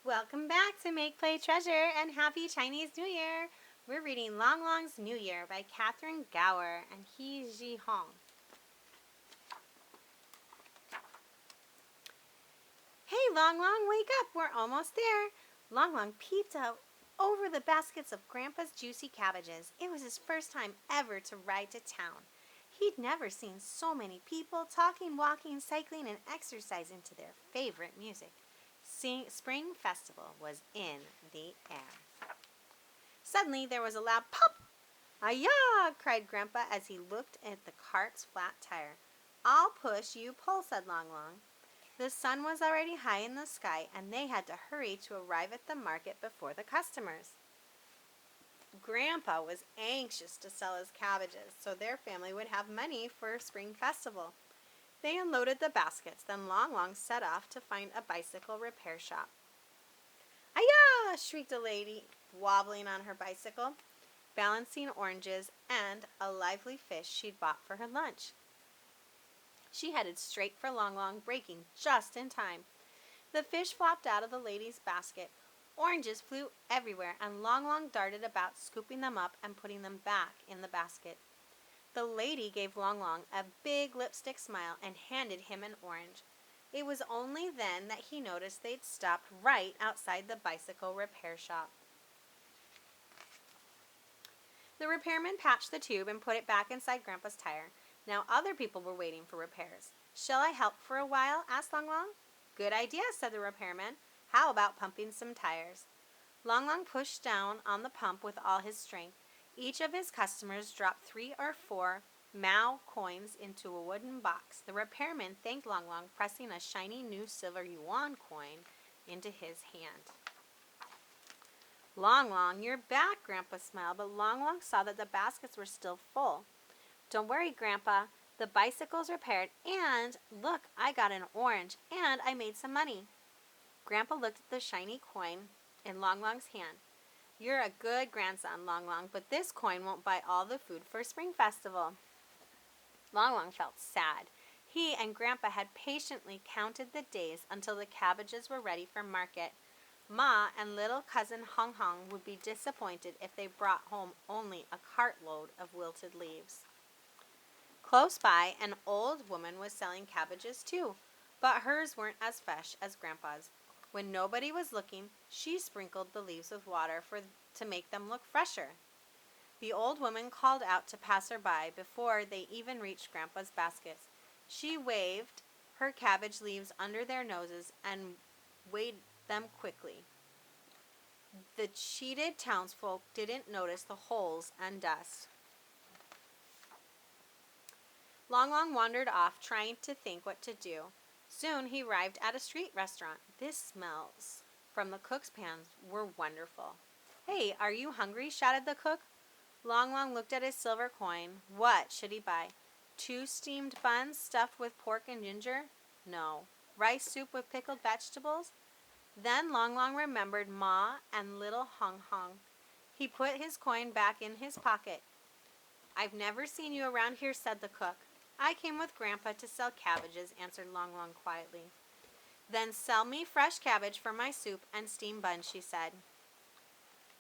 Welcome back to Make Play Treasure and Happy Chinese New Year. We're reading Long Long's New Year by Catherine Gower and He Ji Hong. Hey Long Long, wake up, we're almost there. Long Long peeped out over the baskets of Grandpa's juicy cabbages. It was his first time ever to ride to town. He'd never seen so many people talking, walking, cycling, and exercising to their favorite music. Spring Festival was in the air. Suddenly there was a loud pop. "Ayah!" cried Grandpa as he looked at the cart's flat tire. "I'll push, you pull," said Long Long. The sun was already high in the sky, and they had to hurry to arrive at the market before the customers. Grandpa was anxious to sell his cabbages so their family would have money for Spring Festival. They unloaded the baskets, then Long Long set off to find a bicycle repair shop. "Ayah!" shrieked a lady, wobbling on her bicycle, balancing oranges and a lively fish she'd bought for her lunch. She headed straight for Long Long, braking just in time. The fish flopped out of the lady's basket. Oranges flew everywhere, and Long Long darted about, scooping them up and putting them back in the basket. The lady gave Long Long a big lipstick smile and handed him an orange. It was only then that he noticed they'd stopped right outside the bicycle repair shop. The repairman patched the tube and put it back inside Grandpa's tire. Now other people were waiting for repairs. "Shall I help for a while?" asked Long Long. "Good idea," said the repairman. "How about pumping some tires?" Long Long pushed down on the pump with all his strength. Each of his customers dropped 3 or 4 Mao coins into a wooden box. The repairman thanked Long Long, pressing a shiny new silver yuan coin into his hand. "Long Long, you're back," Grandpa smiled, but Long Long saw that the baskets were still full. "Don't worry, Grandpa. The bicycle's repaired, and look, I got an orange, and I made some money." Grandpa looked at the shiny coin in Long Long's hand. "You're a good grandson, Long Long, but this coin won't buy all the food for Spring Festival." Long Long felt sad. He and Grandpa had patiently counted the days until the cabbages were ready for market. Ma and little cousin Hong Hong would be disappointed if they brought home only a cartload of wilted leaves. Close by, an old woman was selling cabbages too, but hers weren't as fresh as Grandpa's. When nobody was looking, she sprinkled the leaves with water to make them look fresher. The old woman called out to passer-by before they even reached Grandpa's baskets. She waved her cabbage leaves under their noses and weighed them quickly. The cheated townsfolk didn't notice the holes and dust. Long Long wandered off, trying to think what to do. Soon he arrived at a street restaurant. The smells from the cook's pans were wonderful. "Hey, are you hungry?" shouted the cook. Long Long looked at his silver coin. What should he buy? 2 steamed buns stuffed with pork and ginger? No. Rice soup with pickled vegetables? Then Long Long remembered Ma and little Hong Hong. He put his coin back in his pocket. "I've never seen you around here," said the cook. "I came with Grandpa to sell cabbages," answered Long Long quietly. "Then sell me fresh cabbage for my soup and steamed buns," she said.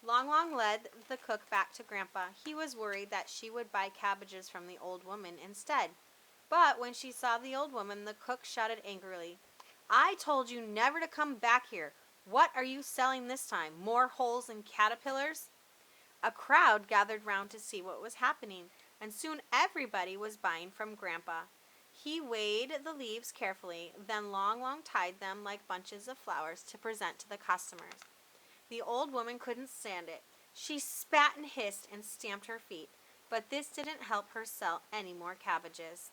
Long Long led the cook back to Grandpa. He was worried that she would buy cabbages from the old woman instead. But when she saw the old woman, the cook shouted angrily, "I told you never to come back here. What are you selling this time? More holes and caterpillars?" A crowd gathered round to see what was happening, and soon everybody was buying from Grandpa. He weighed the leaves carefully, then Long Long tied them like bunches of flowers to present to the customers. The old woman couldn't stand it. She spat and hissed and stamped her feet, but this didn't help her sell any more cabbages.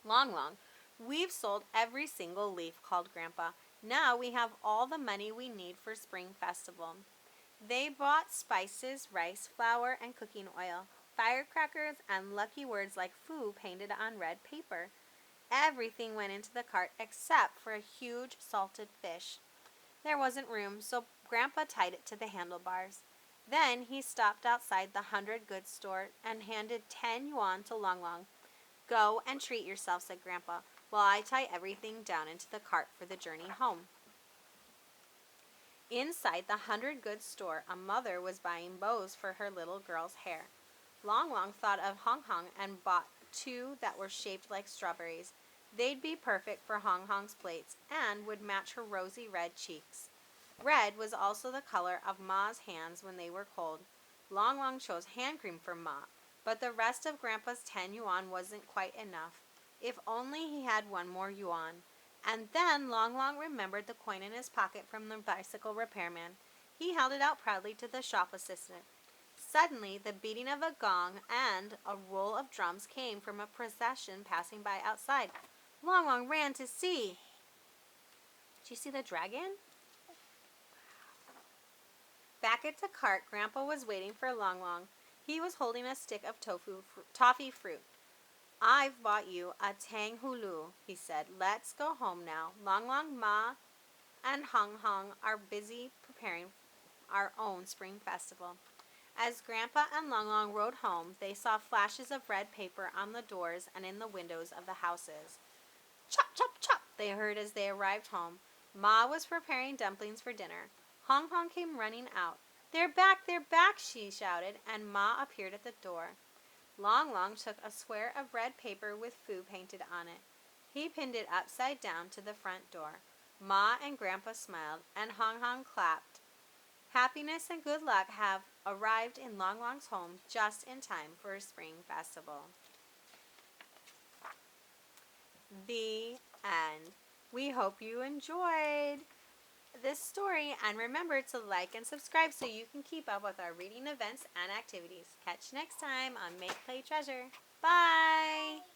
"Long Long, we've sold every single leaf," called Grandpa. "Now we have all the money we need for Spring Festival." They bought spices, rice, flour, and cooking oil, firecrackers, and lucky words like "foo" painted on red paper. Everything went into the cart except for a huge salted fish. There wasn't room, so Grandpa tied it to the handlebars. Then he stopped outside the 100 goods store and handed 10 yuan to Long Long. "Go and treat yourself," said Grandpa, "while I tie everything down into the cart for the journey home." Inside the 100 Goods store, a mother was buying bows for her little girl's hair. Long Long thought of Hong Hong and bought 2 that were shaped like strawberries. They'd be perfect for Hong Hong's plaits and would match her rosy red cheeks. Red was also the color of Ma's hands when they were cold. Long Long chose hand cream for Ma, but the rest of Grandpa's 10 yuan wasn't quite enough. If only he had 1 more yuan. And then Long Long remembered the coin in his pocket from the bicycle repairman. He held it out proudly to the shop assistant. Suddenly, the beating of a gong and a roll of drums came from a procession passing by outside. Long Long ran to see. Did you see the dragon? Back at the cart, Grandpa was waiting for Long Long. He was holding a stick of toffee fruit. I've bought you a tang hulu, he said. Let's go home now. Long Long, Ma, and Hong Hong are busy preparing our own spring festival. As Grandpa and Long Long rode home, they saw flashes of red paper on the doors and in the windows of the houses. Chop, chop, chop, they heard as they arrived home. Ma was preparing dumplings for dinner. Hong Hong came running out. They're back, she shouted, and Ma appeared at the door. Long Long took a square of red paper with Fu painted on it. He pinned it upside down to the front door. Ma and Grandpa smiled, and Hong Hong clapped. Happiness and good luck have arrived in Long Long's home just in time for a spring festival. The end. We hope you enjoyed this story, and remember to like and subscribe so you can keep up with our reading events and activities. Catch you next time on Make Play Treasure. Bye!